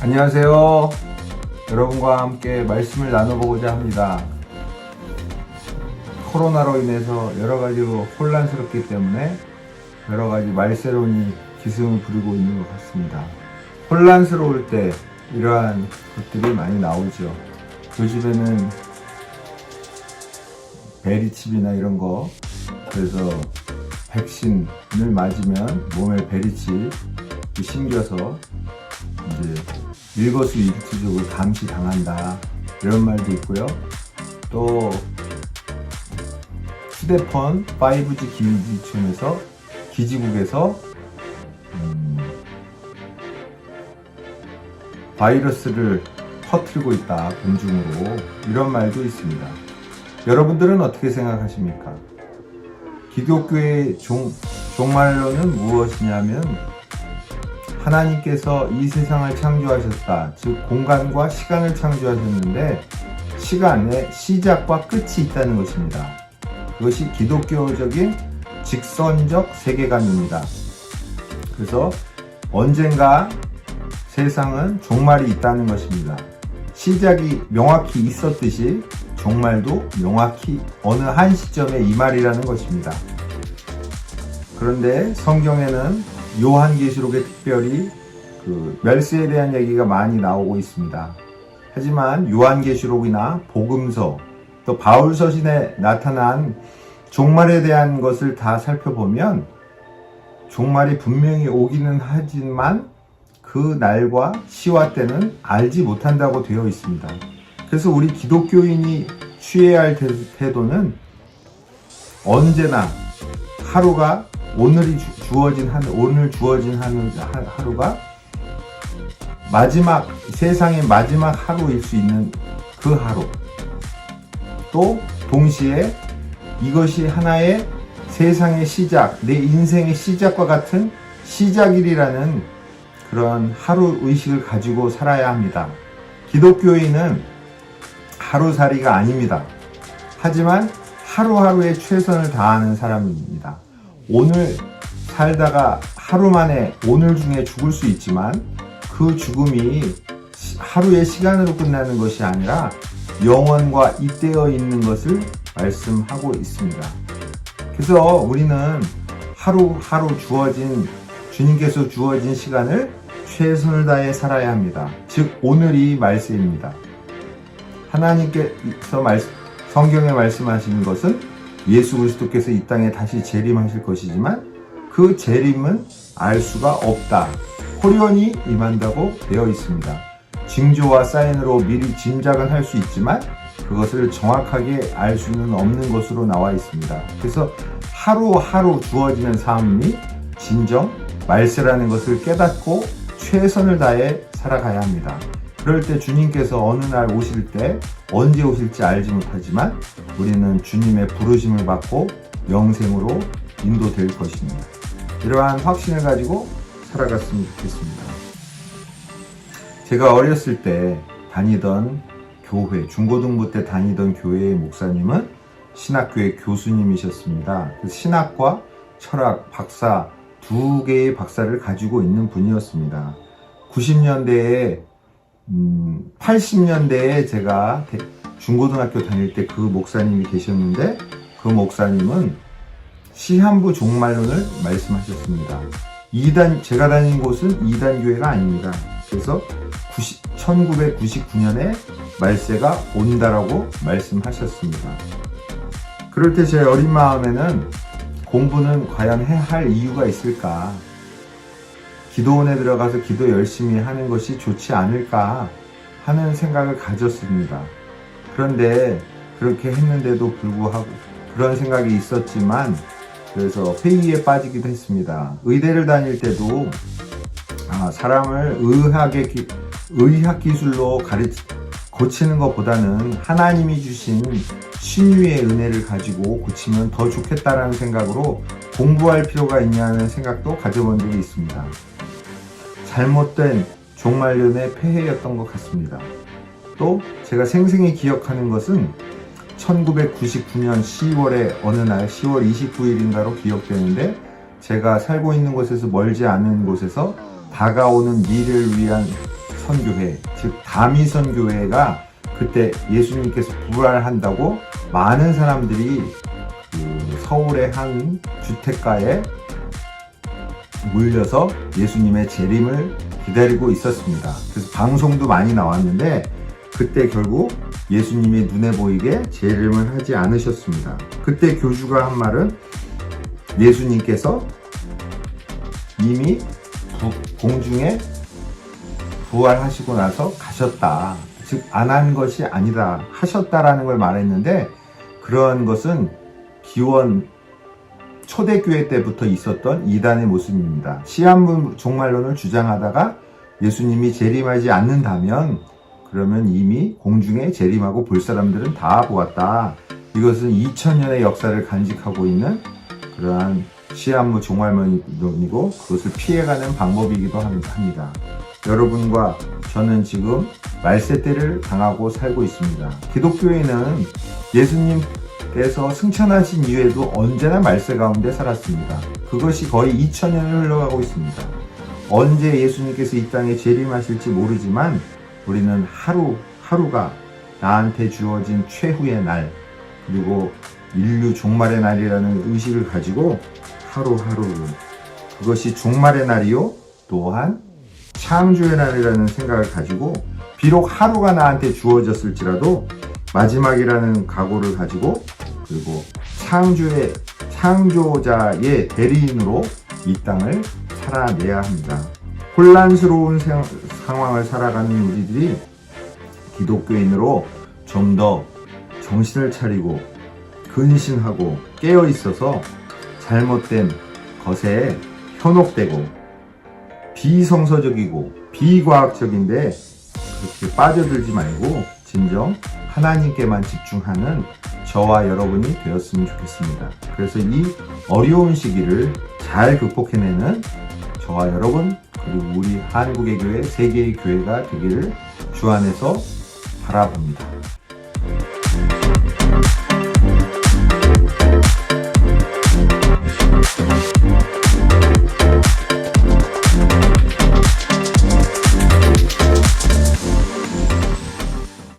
안녕하세요. 여러분과 함께 말씀을 나눠보고자 합니다. 코로나로 인해서 여러가지로 혼란스럽기 때문에 여러가지 말세론이 기승을 부리고 있는 것 같습니다. 혼란스러울 때 이러한 것들이 많이 나오죠. 요즘에는 베리칩이나 이런 거, 그래서 백신을 맞으면 몸에 베리칩이 심겨서 이제 일거수일투족을 감시당한다, 이런 말도 있고요. 또 휴대폰 5G 기지촌에서 기지국에서 바이러스를 퍼뜨리고 있다, 공중으로, 이런 말도 있습니다. 여러분들은 어떻게 생각하십니까? 기독교의 종말론은 무엇이냐면, 하나님께서 이 세상을 창조하셨다. 즉 공간과 시간을 창조하셨는데 시간에 시작과 끝이 있다는 것입니다. 그것이 기독교적인 직선적 세계관입니다. 그래서 언젠가 세상은 종말이 있다는 것입니다. 시작이 명확히 있었듯이 종말도 명확히 어느 한 시점에 이 말이라는 것입니다. 그런데 성경에는 요한계시록에 특별히 멸세에 대한 얘기가 많이 나오고 있습니다. 하지만 요한계시록이나 복음서, 또 바울서신에 나타난 종말에 대한 것을 다 살펴보면 종말이 분명히 오기는 하지만 그 날과 시와 때는 알지 못한다고 되어 있습니다. 그래서 우리 기독교인이 취해야 할 태도는 언제나 하루가 오늘 주어진 하루가 세상의 마지막 하루일 수 있는 그 하루, 또 동시에 이것이 하나의 세상의 시작, 내 인생의 시작과 같은 시작일이라는 그런 하루 의식을 가지고 살아야 합니다. 기독교인은 하루살이가 아닙니다. 하지만 하루하루에 최선을 다하는 사람입니다. 오늘 살다가 하루 만에 오늘 중에 죽을 수 있지만 그 죽음이 하루의 시간으로 끝나는 것이 아니라 영원과 잇대어 있는 것을 말씀하고 있습니다. 그래서 우리는 하루하루 주님께서 주어진 시간을 최선을 다해 살아야 합니다. 즉 오늘이 말세입니다. 하나님께서 성경에 말씀하시는 것은 예수 그리스도께서 이 땅에 다시 재림하실 것이지만 그 재림은 알 수가 없다, 호련히 임한다고 되어 있습니다. 징조와 사인으로 미리 짐작은 할 수 있지만 그것을 정확하게 알 수는 없는 것으로 나와 있습니다. 그래서 하루하루 주어지는 삶이 진정 말세라는 것을 깨닫고 최선을 다해 살아가야 합니다. 그럴 때 주님께서 어느 날 오실 때 언제 오실지 알지 못하지만 우리는 주님의 부르심을 받고 영생으로 인도될 것입니다. 이러한 확신을 가지고 살아갔으면 좋겠습니다. 제가 어렸을 때 다니던 교회, 중고등부 때 다니던 교회의 목사님은 신학교의 교수님이셨습니다. 신학과 철학 박사 2개의 박사를 가지고 있는 분이었습니다. 80년대에 제가 중고등학교 다닐 때 그 목사님이 계셨는데, 그 목사님은 시한부 종말론을 말씀하셨습니다. 제가 다닌 곳은 2단 교회가 아닙니다. 그래서 1999년에 말세가 온다라고 말씀하셨습니다. 그럴 때 제 어린 마음에는 공부는 과연 해야 할 이유가 있을까? 기도원에 들어가서 기도 열심히 하는 것이 좋지 않을까 하는 생각을 가졌습니다. 그런데 그렇게 했는데도 불구하고 그런 생각이 있었지만, 그래서 회의에 빠지기도 했습니다. 의대를 다닐 때도 사람을 의학 기술로 고치는 것보다는 하나님이 주신 신유의 은혜를 가지고 고치면 더 좋겠다라는 생각으로 공부할 필요가 있냐는 생각도 가져본 적이 있습니다. 잘못된 종말론의 폐해였던 것 같습니다. 또 제가 생생히 기억하는 것은 1999년 10월에 어느 날 10월 29일인가로 기억되는데, 제가 살고 있는 곳에서 멀지 않은 곳에서 다가오는 미래를 위한 선교회, 즉 다미선교회가 그때 예수님께서 부활한다고 많은 사람들이 그 서울의 한 주택가에 몰려서 예수님의 재림을 기다리고 있었습니다. 그래서 방송도 많이 나왔는데 그때 결국 예수님이 눈에 보이게 재림을 하지 않으셨습니다. 그때 교주가 한 말은 예수님께서 이미 공중에 부활하시고 나서 가셨다. 즉 안 한 것이 아니다. 하셨다라는 걸 말했는데 그러한 것은 기원 초대교회 때부터 있었던 이단의 모습입니다. 시한부 종말론을 주장하다가 예수님이 재림하지 않는다면 그러면 이미 공중에 재림하고 볼 사람들은 다 보았다. 이것은 2000년의 역사를 간직하고 있는 그러한 시한부 종말론이고 그것을 피해가는 방법이기도 합니다. 여러분과 저는 지금 말세때를 당하고 살고 있습니다. 기독교인은 예수님께서 승천하신 이후에도 언제나 말세 가운데 살았습니다. 그것이 거의 2000년을 흘러가고 있습니다. 언제 예수님께서 이 땅에 재림하실지 모르지만 우리는 하루하루가 나한테 주어진 최후의 날 그리고 인류 종말의 날이라는 의식을 가지고 하루하루를 그것이 종말의 날이요 또한 창조의 날이라는 생각을 가지고 비록 하루가 나한테 주어졌을지라도 마지막이라는 각오를 가지고 그리고 창조자의 대리인으로 이 땅을 살아내야 합니다. 혼란스러운 상황을 살아가는 우리들이 기독교인으로 좀 더 정신을 차리고 근신하고 깨어 있어서 잘못된 것에 현혹되고 비성서적이고 비과학적인데 그렇게 빠져들지 말고 진정 하나님께만 집중하는 저와 여러분이 되었으면 좋겠습니다. 그래서 이 어려운 시기를 잘 극복해내는 저와 여러분 그리고 우리 한국의 교회, 세계의 교회가 되기를 주 안에서 바라봅니다.